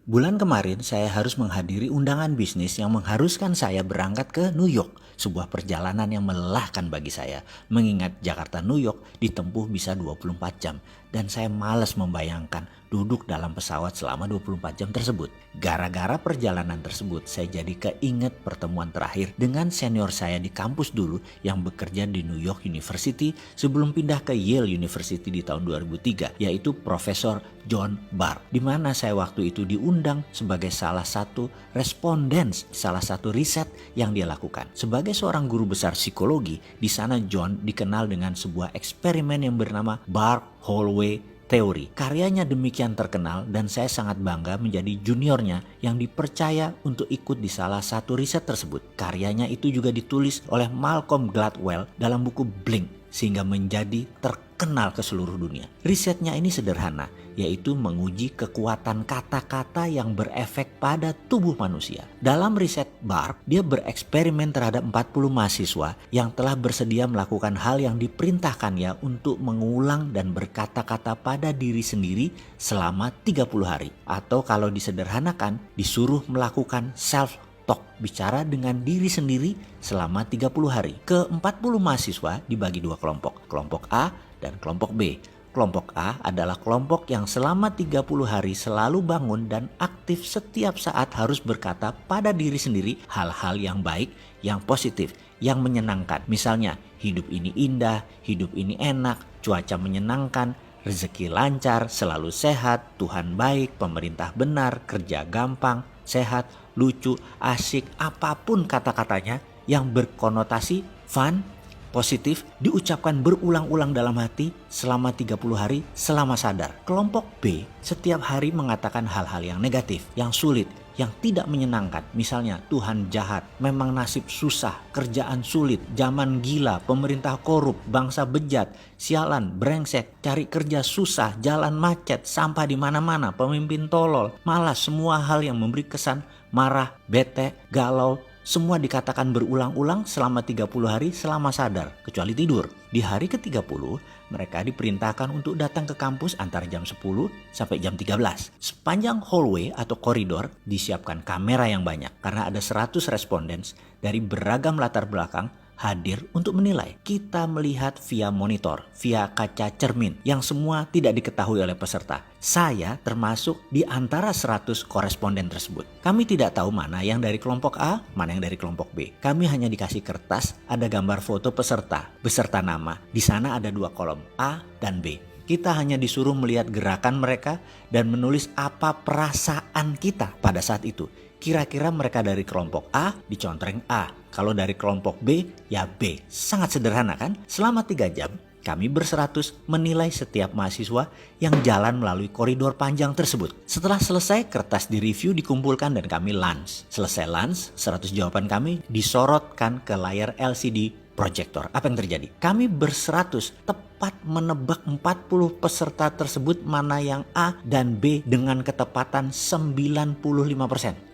Bulan kemarin saya harus menghadiri undangan bisnis yang mengharuskan saya berangkat ke New York. Sebuah perjalanan yang melelahkan bagi saya. Mengingat Jakarta New York ditempuh bisa 24 jam. Dan saya malas membayangkan duduk dalam pesawat selama 24 jam tersebut. Gara-gara perjalanan tersebut saya jadi keinget pertemuan terakhir dengan senior saya di kampus dulu yang bekerja di New York University sebelum pindah ke Yale University di tahun 2003, yaitu Profesor John Barr, di mana saya waktu itu diundang sebagai salah satu responden salah satu riset yang dia lakukan. Sebagai seorang guru besar psikologi, di sana John dikenal dengan sebuah eksperimen yang bernama Barr-Holloway Theory. Karyanya demikian terkenal dan saya sangat bangga menjadi juniornya yang dipercaya untuk ikut di salah satu riset tersebut. Karyanya itu juga ditulis oleh Malcolm Gladwell dalam buku Blink sehingga menjadi terkenal ke seluruh dunia. Risetnya ini sederhana, yaitu menguji kekuatan kata-kata yang berefek pada tubuh manusia. Dalam riset Barr, dia bereksperimen terhadap 40 mahasiswa yang telah bersedia melakukan hal yang diperintahkannya untuk mengulang dan berkata-kata pada diri sendiri selama 30 hari. Atau kalau disederhanakan, disuruh melakukan self talk, bicara dengan diri sendiri selama 30 hari. Ke-40 mahasiswa dibagi dua kelompok, kelompok A dan kelompok B. Kelompok A adalah kelompok yang selama 30 hari selalu bangun dan aktif setiap saat harus berkata pada diri sendiri hal-hal yang baik, yang positif, yang menyenangkan. Misalnya, hidup ini indah, hidup ini enak, cuaca menyenangkan, rezeki lancar, selalu sehat, Tuhan baik, pemerintah benar, kerja gampang, sehat, lucu, asik, apapun kata-katanya yang berkonotasi fun, positif, diucapkan berulang-ulang dalam hati selama 30 hari selama sadar. Kelompok B setiap hari mengatakan hal-hal yang negatif, yang sulit, yang tidak menyenangkan. Misalnya, Tuhan jahat, memang nasib susah, kerjaan sulit, zaman gila, pemerintah korup, bangsa bejat, sialan, brengsek, cari kerja susah, jalan macet, sampah di mana-mana, pemimpin tolol, malas, semua hal yang memberi kesan marah, bete, galau, semua dikatakan berulang-ulang selama 30 hari selama sadar, kecuali tidur. Di hari ke-30, mereka diperintahkan untuk datang ke kampus antara jam 10 sampai jam 13. Sepanjang hallway atau koridor disiapkan kamera yang banyak karena ada 100 respondents dari beragam latar belakang hadir untuk menilai. Kita melihat via monitor, via kaca cermin yang semua tidak diketahui oleh peserta. Saya termasuk di antara 100 koresponden tersebut. Kami tidak tahu mana yang dari kelompok A, mana yang dari kelompok B. Kami hanya dikasih kertas, ada gambar foto peserta, beserta nama. Di sana ada dua kolom, A dan B. Kita hanya disuruh melihat gerakan mereka dan menulis apa perasaan kita pada saat itu. Kira-kira mereka dari kelompok A dicontreng A. Kalau dari kelompok B ya B. Sangat sederhana kan? Selama 3 jam kami berseratus menilai setiap mahasiswa yang jalan melalui koridor panjang tersebut. Setelah selesai, kertas direview, dikumpulkan dan kami lunch. Selesai lunch, 100 jawaban kami disorotkan ke layar LCD proyektor. Apa yang terjadi? Kami berseratus tepat menebak 40 peserta tersebut mana yang A dan B dengan ketepatan 95%.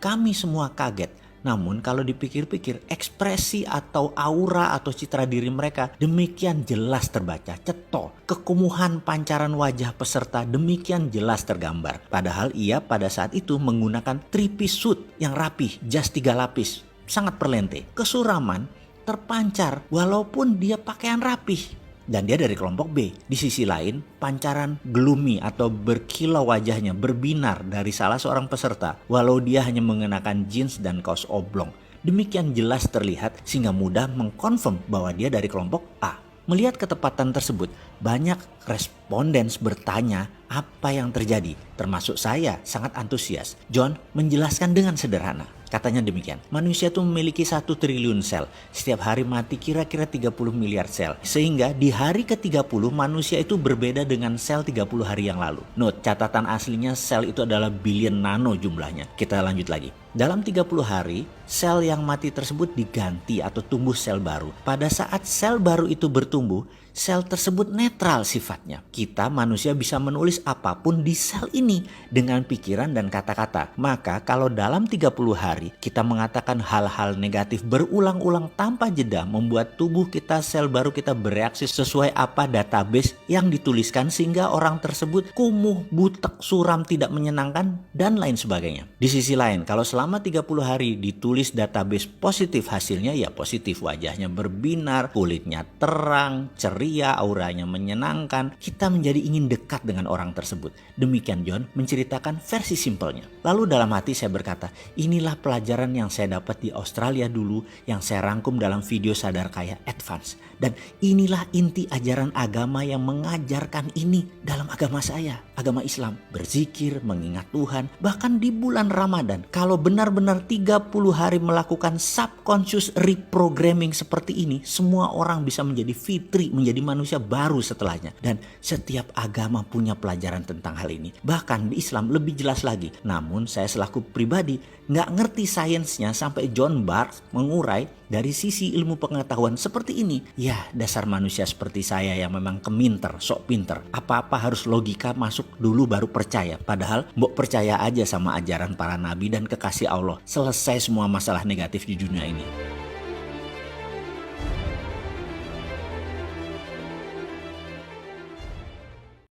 Kami semua kaget. Namun kalau dipikir-pikir, ekspresi atau aura atau citra diri mereka demikian jelas terbaca, ceto. Kekumuhan pancaran wajah peserta demikian jelas tergambar. Padahal ia pada saat itu menggunakan 3-piece suit yang rapih, jas 3 lapis, sangat perlente. Kesuraman terpancar walaupun dia pakaian rapih. Dan dia dari kelompok B. Di sisi lain, pancaran gloomy atau berkilau wajahnya berbinar dari salah seorang peserta walau dia hanya mengenakan jeans dan kaos oblong. Demikian jelas terlihat sehingga mudah mengkonfirm bahwa dia dari kelompok A. Melihat ketepatan tersebut, banyak respondens bertanya apa yang terjadi. Termasuk saya sangat antusias. John menjelaskan dengan sederhana. Katanya demikian, manusia itu memiliki 1 triliun sel. Setiap hari mati kira-kira 30 miliar sel. Sehingga di hari ke-30 manusia itu berbeda dengan sel 30 hari yang lalu. Note, catatan aslinya sel itu adalah billion nano jumlahnya. Kita lanjut lagi. Dalam 30 hari, sel yang mati tersebut diganti atau tumbuh sel baru. Pada saat sel baru itu bertumbuh, Sel tersebut netral sifatnya. Kita manusia bisa menulis apapun di sel ini dengan pikiran dan kata-kata. Maka kalau dalam 30 hari kita mengatakan hal-hal negatif berulang-ulang tanpa jeda, membuat tubuh kita, sel baru kita bereaksi sesuai apa database yang dituliskan, sehingga orang tersebut kumuh, butek, suram, tidak menyenangkan, dan lain sebagainya. Di sisi lain, kalau selama 30 hari ditulis database positif, hasilnya ya positif, wajahnya berbinar, kulitnya terang, ceria, auranya menyenangkan, kita menjadi ingin dekat dengan orang tersebut. Demikian John menceritakan versi simpelnya. Lalu dalam hati saya berkata, inilah pelajaran yang saya dapat di Australia dulu, yang saya rangkum dalam video Sadar Kaya Advance. Dan inilah inti ajaran agama yang mengajarkan ini dalam agama saya, agama Islam. Berzikir, mengingat Tuhan, bahkan di bulan Ramadan. Kalau benar-benar 30 hari melakukan subconscious reprogramming seperti ini, semua orang bisa menjadi fitri, menjadi manusia baru setelahnya. Dan setiap agama punya pelajaran tentang hal ini. Bahkan di Islam lebih jelas lagi. Namun saya selaku pribadi nggak ngerti sainsnya sampai John Barth mengurai dari sisi ilmu pengetahuan seperti ini. Ya, dasar manusia seperti saya yang memang keminter, sok pinter. Apa-apa harus logika masuk dulu baru percaya. Padahal mbok percaya aja sama ajaran para nabi dan kekasih Allah. Selesai semua masalah negatif di dunia ini.